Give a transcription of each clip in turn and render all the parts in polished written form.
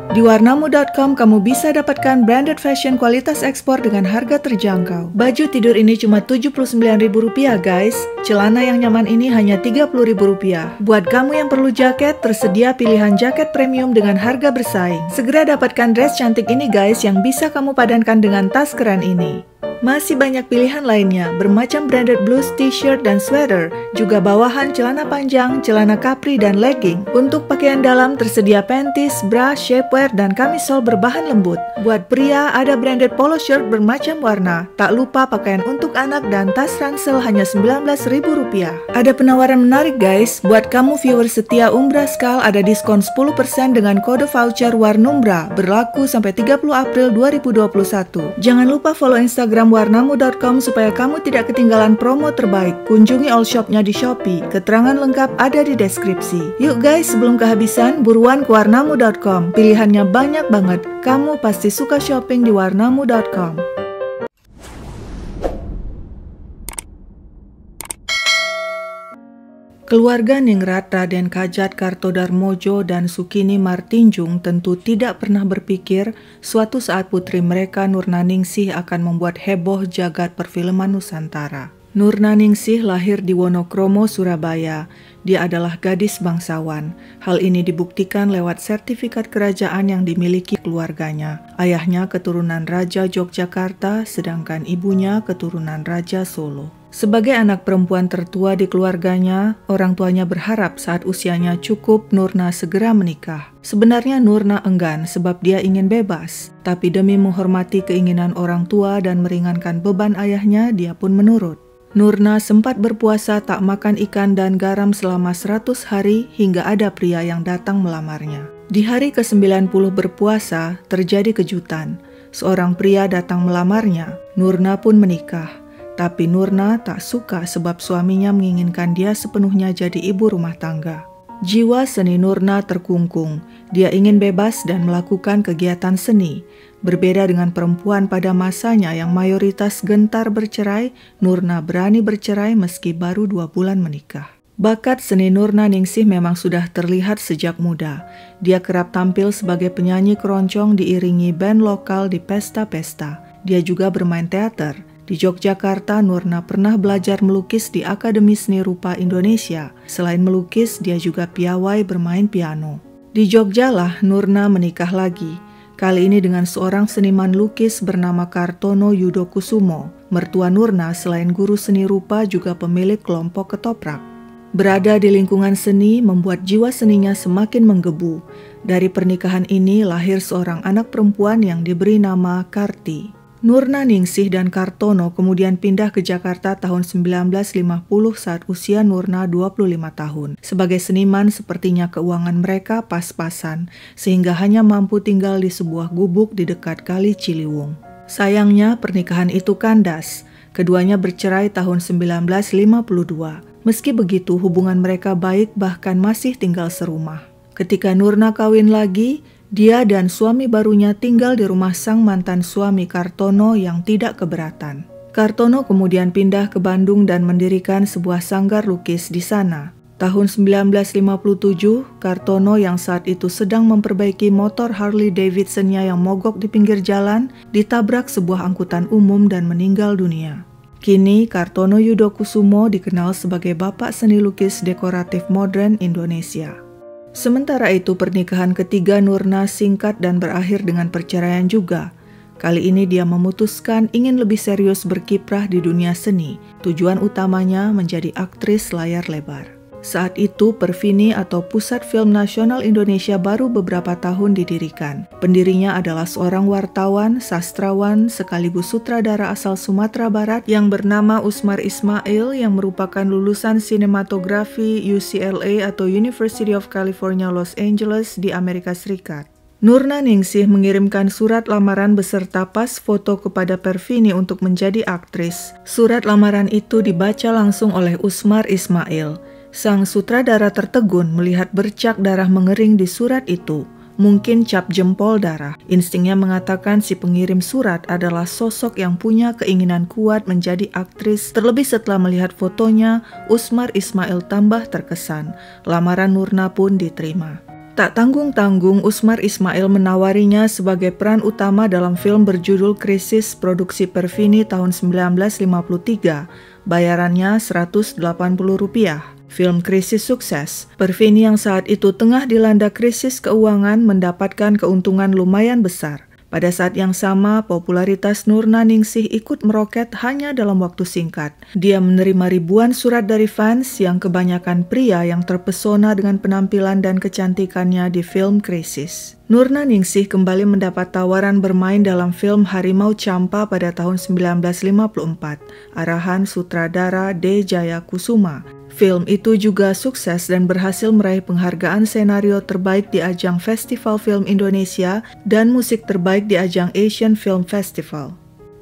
Di warnamu.com kamu bisa dapatkan branded fashion kualitas ekspor dengan harga terjangkau. Baju tidur ini cuma Rp79.000 guys. Celana yang nyaman ini hanya Rp30.000. Buat kamu yang perlu jaket, tersedia pilihan jaket premium dengan harga bersaing. Segera dapatkan dress cantik ini guys yang bisa kamu padankan dengan tas keren ini. Masih banyak pilihan lainnya, bermacam branded blus, t-shirt, dan sweater, juga bawahan celana panjang, celana capri, dan legging. Untuk pakaian dalam tersedia panties, bra, shapewear, dan kamisol berbahan lembut. Buat pria, ada branded polo shirt bermacam warna. Tak lupa pakaian untuk anak dan tas ransel hanya Rp19.000. Ada penawaran menarik guys, buat kamu viewer setia Umbra Skal ada diskon 10% dengan kode voucher Warnumbra, berlaku sampai 30 April 2021. Jangan lupa follow Instagram warnamu.com supaya kamu tidak ketinggalan promo terbaik. Kunjungi all shopnya di Shopee. Keterangan lengkap ada di deskripsi. Yuk guys, sebelum kehabisan, buruan ke warnamu.com. Pilihannya banyak banget. Kamu pasti suka shopping di warnamu.com. Keluarga Ningrat Raden Kajat Kartodarmojo dan Sukini Martinjung tentu tidak pernah berpikir suatu saat putri mereka Nurnaningsih akan membuat heboh jagat perfilman Nusantara. Nurnaningsih lahir di Wonokromo, Surabaya. Dia adalah gadis bangsawan. Hal ini dibuktikan lewat sertifikat kerajaan yang dimiliki keluarganya. Ayahnya keturunan Raja Yogyakarta, sedangkan ibunya keturunan Raja Solo. Sebagai anak perempuan tertua di keluarganya, orang tuanya berharap saat usianya cukup Nurna segera menikah. Sebenarnya Nurna enggan sebab dia ingin bebas, tapi demi menghormati keinginan orang tua dan meringankan beban ayahnya, dia pun menurut. Nurna sempat berpuasa tak makan ikan dan garam selama 100 hari hingga ada pria yang datang melamarnya. Di hari ke-90 berpuasa, terjadi kejutan. Seorang pria datang melamarnya, Nurna pun menikah. Tapi Nurna tak suka sebab suaminya menginginkan dia sepenuhnya jadi ibu rumah tangga. Jiwa seni Nurna terkungkung. Dia ingin bebas dan melakukan kegiatan seni. Berbeda dengan perempuan pada masanya yang mayoritas gentar bercerai, Nurna berani bercerai meski baru 2 bulan menikah. Bakat seni Nurnaningsih memang sudah terlihat sejak muda. Dia kerap tampil sebagai penyanyi keroncong diiringi band lokal di pesta-pesta. Dia juga bermain teater. Di Yogyakarta, Nurna pernah belajar melukis di Akademi Seni Rupa Indonesia. Selain melukis, dia juga piawai bermain piano. Di Jogjalah, Nurna menikah lagi. Kali ini dengan seorang seniman lukis bernama Kartono Yudokusumo. Mertua Nurna selain guru seni rupa juga pemilik kelompok ketoprak. Berada di lingkungan seni membuat jiwa seninya semakin menggebu. Dari pernikahan ini lahir seorang anak perempuan yang diberi nama Karti. Nurnaningsih dan Kartono kemudian pindah ke Jakarta tahun 1950 saat usia Nurna 25 tahun. Sebagai seniman sepertinya keuangan mereka pas-pasan sehingga hanya mampu tinggal di sebuah gubuk di dekat Kali Ciliwung. Sayangnya pernikahan itu kandas. Keduanya bercerai tahun 1952. Meski begitu hubungan mereka baik bahkan masih tinggal serumah. Ketika Nurna kawin lagi, dia dan suami barunya tinggal di rumah sang mantan suami Kartono yang tidak keberatan. Kartono kemudian pindah ke Bandung dan mendirikan sebuah sanggar lukis di sana. Tahun 1957, Kartono yang saat itu sedang memperbaiki motor Harley Davidson-nya yang mogok di pinggir jalan, ditabrak sebuah angkutan umum dan meninggal dunia. Kini Kartono Yudokusumo dikenal sebagai bapak seni lukis dekoratif modern Indonesia. Sementara itu pernikahan ketiga Nurna singkat dan berakhir dengan perceraian juga. Kali ini dia memutuskan ingin lebih serius berkiprah di dunia seni. Tujuan utamanya menjadi aktris layar lebar. Saat itu Perfini atau Pusat Film Nasional Indonesia baru beberapa tahun didirikan. Pendirinya adalah seorang wartawan, sastrawan, sekaligus sutradara asal Sumatera Barat yang bernama Usmar Ismail yang merupakan lulusan sinematografi UCLA atau University of California Los Angeles di Amerika Serikat. Nurnaningsih mengirimkan surat lamaran beserta pas foto kepada Perfini untuk menjadi aktris. Surat lamaran itu dibaca langsung oleh Usmar Ismail. Sang sutradara tertegun melihat bercak darah mengering di surat itu. Mungkin cap jempol darah. Instingnya mengatakan si pengirim surat adalah sosok yang punya keinginan kuat menjadi aktris. Terlebih setelah melihat fotonya, Usmar Ismail tambah terkesan. Lamaran Nurna pun diterima. Tak tanggung-tanggung, Usmar Ismail menawarinya sebagai peran utama dalam film berjudul Krisis produksi Perfini tahun 1953. Bayarannya Rp180. Film Krisis sukses. Perfini yang saat itu tengah dilanda krisis keuangan mendapatkan keuntungan lumayan besar. Pada saat yang sama, popularitas Nurna Ningsih ikut meroket hanya dalam waktu singkat. Dia menerima ribuan surat dari fans yang kebanyakan pria yang terpesona dengan penampilan dan kecantikannya di film Krisis. Nurna Ningsih kembali mendapat tawaran bermain dalam film Harimau Campa pada tahun 1954, arahan sutradara D. Jaya Kusuma. Film itu juga sukses dan berhasil meraih penghargaan senario terbaik di ajang Festival Film Indonesia dan musik terbaik di ajang Asian Film Festival.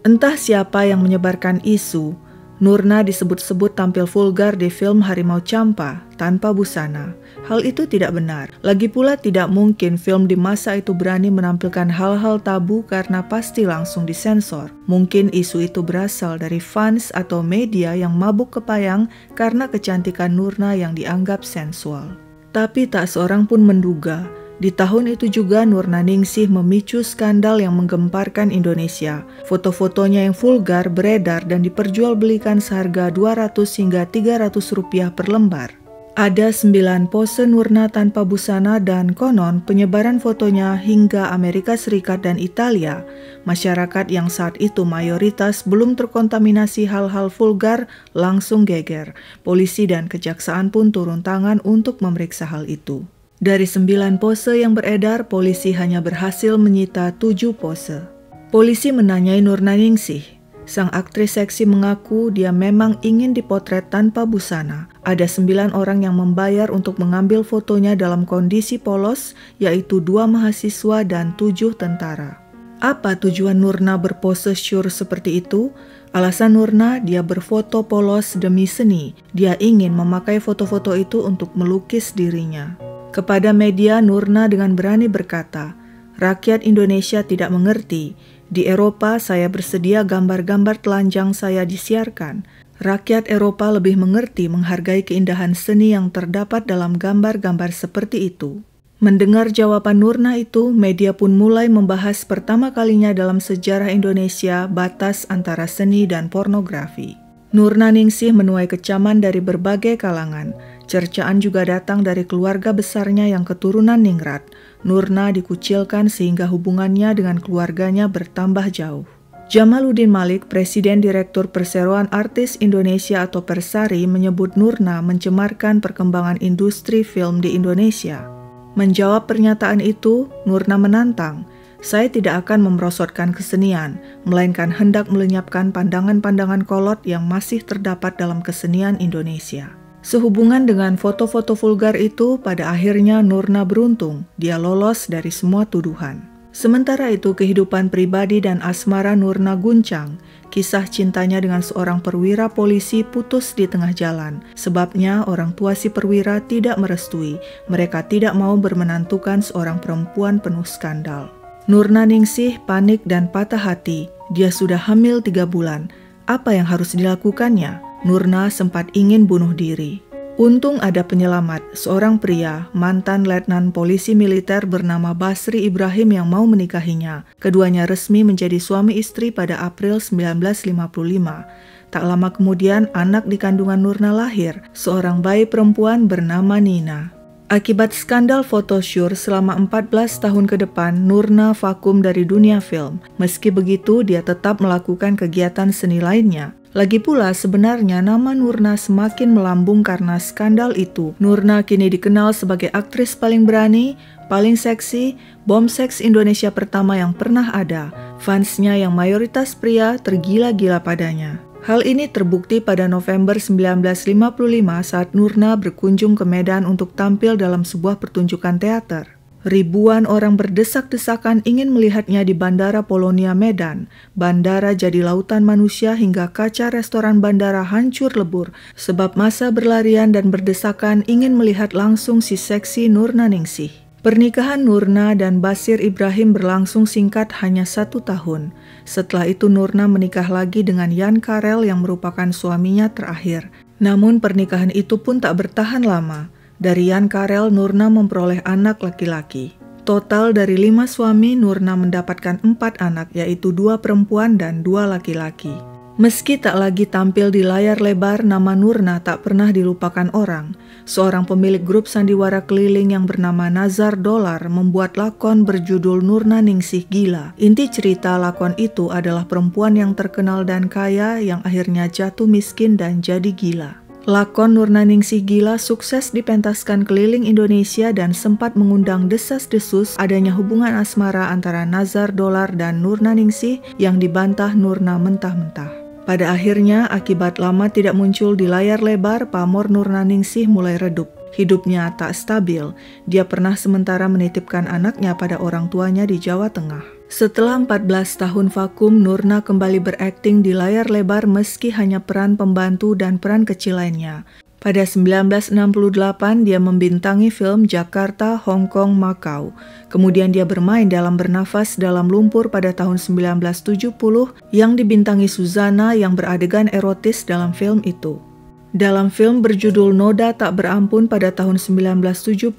Entah siapa yang menyebarkan isu, Nurna disebut-sebut tampil vulgar di film Harimau Campa tanpa busana. Hal itu tidak benar. Lagi pula tidak mungkin film di masa itu berani menampilkan hal-hal tabu karena pasti langsung disensor. Mungkin isu itu berasal dari fans atau media yang mabuk kepayang karena kecantikan Nurna yang dianggap sensual. Tapi tak seorang pun menduga, di tahun itu juga Nurna Ningsih memicu skandal yang menggemparkan Indonesia. Foto-fotonya yang vulgar beredar dan diperjualbelikan seharga Rp200 hingga Rp300 per lembar. Ada 9 pose Nurna tanpa busana dan konon penyebaran fotonya hingga Amerika Serikat dan Italia. Masyarakat yang saat itu mayoritas belum terkontaminasi hal-hal vulgar langsung geger. Polisi dan kejaksaan pun turun tangan untuk memeriksa hal itu. Dari 9 pose yang beredar, polisi hanya berhasil menyita 7 pose. Polisi menanyai Nurna Ningsih. Sang aktris seksi mengaku dia memang ingin dipotret tanpa busana. Ada 9 orang yang membayar untuk mengambil fotonya dalam kondisi polos, yaitu 2 mahasiswa dan 7 tentara. Apa tujuan Nurna berpose syur seperti itu? Alasan Nurna, dia berfoto polos demi seni. Dia ingin memakai foto-foto itu untuk melukis dirinya. Kepada media, Nurna dengan berani berkata, "Rakyat Indonesia tidak mengerti. Di Eropa, saya bersedia gambar-gambar telanjang saya disiarkan. Rakyat Eropa lebih mengerti menghargai keindahan seni yang terdapat dalam gambar-gambar seperti itu." Mendengar jawaban Nurna itu, media pun mulai membahas pertama kalinya dalam sejarah Indonesia batas antara seni dan pornografi. Nurna Ningsih menuai kecaman dari berbagai kalangan. Cercaan juga datang dari keluarga besarnya yang keturunan ningrat. Nurna dikucilkan sehingga hubungannya dengan keluarganya bertambah jauh. Jamaluddin Malik, Presiden Direktur Perseroan Artis Indonesia atau Persari, menyebut Nurna mencemarkan perkembangan industri film di Indonesia. Menjawab pernyataan itu, Nurna menantang, "Saya tidak akan memerosotkan kesenian, melainkan hendak melenyapkan pandangan-pandangan kolot yang masih terdapat dalam kesenian Indonesia." Sehubungan dengan foto-foto vulgar itu, pada akhirnya Nurna beruntung, dia lolos dari semua tuduhan. Sementara itu, kehidupan pribadi dan asmara Nurna guncang. Kisah cintanya dengan seorang perwira polisi putus di tengah jalan. Sebabnya orang tua si perwira tidak merestui. Mereka tidak mau bermenantukan seorang perempuan penuh skandal. Nurna Ningsih panik dan patah hati. Dia sudah hamil 3 bulan. Apa yang harus dilakukannya? Nurna sempat ingin bunuh diri. Untung ada penyelamat, seorang pria, mantan letnan polisi militer bernama Basri Ibrahim yang mau menikahinya. Keduanya resmi menjadi suami istri pada April 1955. Tak lama kemudian, anak di kandungan Nurna lahir, seorang bayi perempuan bernama Nina. Akibat skandal photoshoot selama 14 tahun ke depan, Nurna vakum dari dunia film. Meski begitu, dia tetap melakukan kegiatan seni lainnya. Lagi pula, sebenarnya nama Nurna semakin melambung karena skandal itu. Nurna kini dikenal sebagai aktris paling berani, paling seksi, bom seks Indonesia pertama yang pernah ada. Fansnya yang mayoritas pria tergila-gila padanya. Hal ini terbukti pada November 1955 saat Nurna berkunjung ke Medan untuk tampil dalam sebuah pertunjukan teater. Ribuan orang berdesak-desakan ingin melihatnya di Bandara Polonia Medan. Bandara jadi lautan manusia hingga kaca restoran bandara hancur lebur sebab massa berlarian dan berdesakan ingin melihat langsung si seksi Nurna Ningsih. Pernikahan Nurna dan Basir Ibrahim berlangsung singkat hanya 1 tahun. Setelah itu Nurna menikah lagi dengan Yan Karel yang merupakan suaminya terakhir. Namun pernikahan itu pun tak bertahan lama. Dari Jan Karel, Nurna memperoleh anak laki-laki. Total dari 5 suami, Nurna mendapatkan 4 anak, yaitu 2 perempuan dan 2 laki-laki. Meski tak lagi tampil di layar lebar, nama Nurna tak pernah dilupakan orang. Seorang pemilik grup sandiwara keliling yang bernama Nazar Dolar membuat lakon berjudul Nurna Ningsih Gila. Inti cerita lakon itu adalah perempuan yang terkenal dan kaya yang akhirnya jatuh miskin dan jadi gila. Lakon Nurna Ningsih Gila sukses dipentaskan keliling Indonesia dan sempat mengundang desas-desus adanya hubungan asmara antara Nazar Dolar dan Nurna Ningsih yang dibantah Nurna mentah-mentah. Pada akhirnya, akibat lama tidak muncul di layar lebar, pamor Nurna Ningsih mulai redup. Hidupnya tak stabil. Dia pernah sementara menitipkan anaknya pada orang tuanya di Jawa Tengah. Setelah 14 tahun vakum, Nurna kembali berakting di layar lebar meski hanya peran pembantu dan peran kecil lainnya. Pada 1968, dia membintangi film Jakarta, Hong Kong, Macau. Kemudian dia bermain dalam Bernafas dalam Lumpur pada tahun 1970 yang dibintangi Suzana yang beradegan erotis dalam film itu. Dalam film berjudul Noda Tak Berampun pada tahun 1970,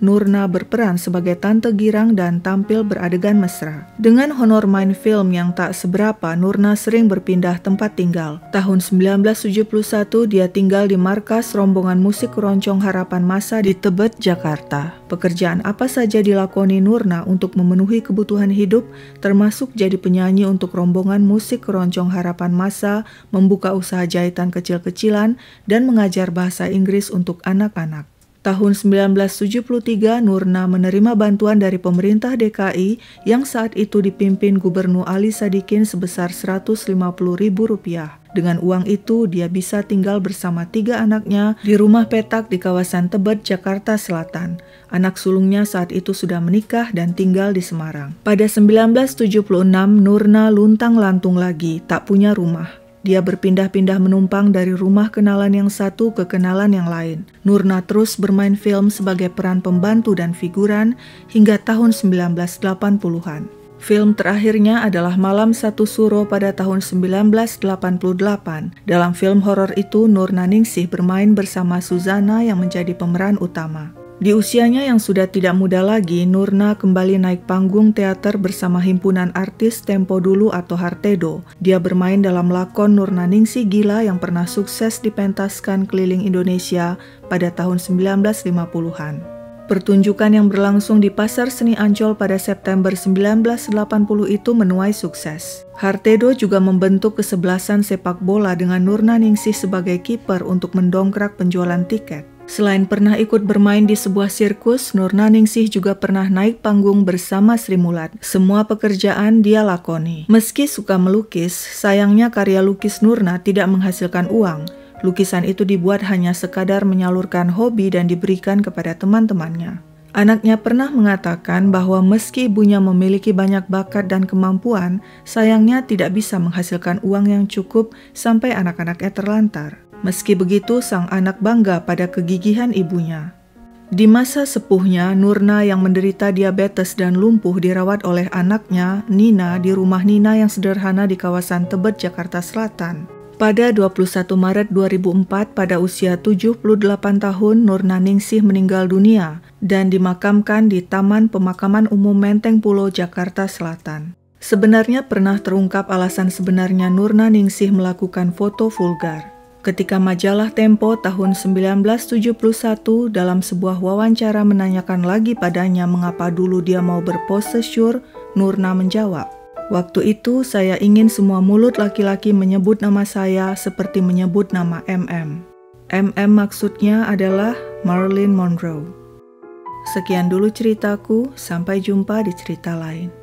Nurna berperan sebagai Tante Girang dan tampil beradegan mesra. Dengan honor main film yang tak seberapa, Nurna sering berpindah tempat tinggal. Tahun 1971, dia tinggal di markas rombongan musik keroncong Harapan Masa di Tebet, Jakarta. Pekerjaan apa saja dilakoni Nurna untuk memenuhi kebutuhan hidup, termasuk jadi penyanyi untuk rombongan musik keroncong Harapan Masa, membuka usaha jahitan kecil-kecilan, dan mengajar bahasa Inggris untuk anak-anak. Tahun 1973, Nurna menerima bantuan dari pemerintah DKI yang saat itu dipimpin Gubernur Ali Sadikin sebesar Rp150.000. Dengan uang itu, dia bisa tinggal bersama 3 anaknya di rumah petak di kawasan Tebet, Jakarta Selatan. Anak sulungnya saat itu sudah menikah dan tinggal di Semarang. Pada 1976, Nurna luntang-lantung lagi, tak punya rumah. Dia berpindah-pindah menumpang dari rumah kenalan yang satu ke kenalan yang lain. Nurna terus bermain film sebagai peran pembantu dan figuran hingga tahun 1980-an. Film terakhirnya adalah Malam Satu Suro pada tahun 1988. Dalam film horor itu, Nurna Ningsih bermain bersama Suzana yang menjadi pemeran utama. Di usianya yang sudah tidak muda lagi, Nurna kembali naik panggung teater bersama himpunan artis Tempo Dulu atau Hartedo. Dia bermain dalam lakon Nurna Ningsih Gila yang pernah sukses dipentaskan keliling Indonesia pada tahun 1950-an. Pertunjukan yang berlangsung di Pasar Seni Ancol pada September 1980 itu menuai sukses. Hartedo juga membentuk kesebelasan sepak bola dengan Nurna Ningsih sebagai kiper untuk mendongkrak penjualan tiket. Selain pernah ikut bermain di sebuah sirkus, Nurna Ningsih juga pernah naik panggung bersama Sri Mulat. Semua pekerjaan dia lakoni. Meski suka melukis, sayangnya karya lukis Nurna tidak menghasilkan uang. Lukisan itu dibuat hanya sekadar menyalurkan hobi dan diberikan kepada teman-temannya. Anaknya pernah mengatakan bahwa meski ibunya memiliki banyak bakat dan kemampuan, sayangnya tidak bisa menghasilkan uang yang cukup sampai anak-anaknya terlantar. Meski begitu, sang anak bangga pada kegigihan ibunya. Di masa sepuhnya, Nurna yang menderita diabetes dan lumpuh dirawat oleh anaknya, Nina, di rumah Nina yang sederhana di kawasan Tebet, Jakarta Selatan. Pada 21 Maret 2004, pada usia 78 tahun, Nurna Ningsih meninggal dunia dan dimakamkan di Taman Pemakaman Umum Menteng Pulo, Jakarta Selatan. Sebenarnya pernah terungkap alasan sebenarnya Nurna Ningsih melakukan foto vulgar. Ketika majalah Tempo tahun 1971 dalam sebuah wawancara menanyakan lagi padanya mengapa dulu dia mau berpose syur, Nurna menjawab, "Waktu itu saya ingin semua mulut laki-laki menyebut nama saya seperti menyebut nama MM. MM maksudnya adalah Marilyn Monroe." Sekian dulu ceritaku, sampai jumpa di cerita lain.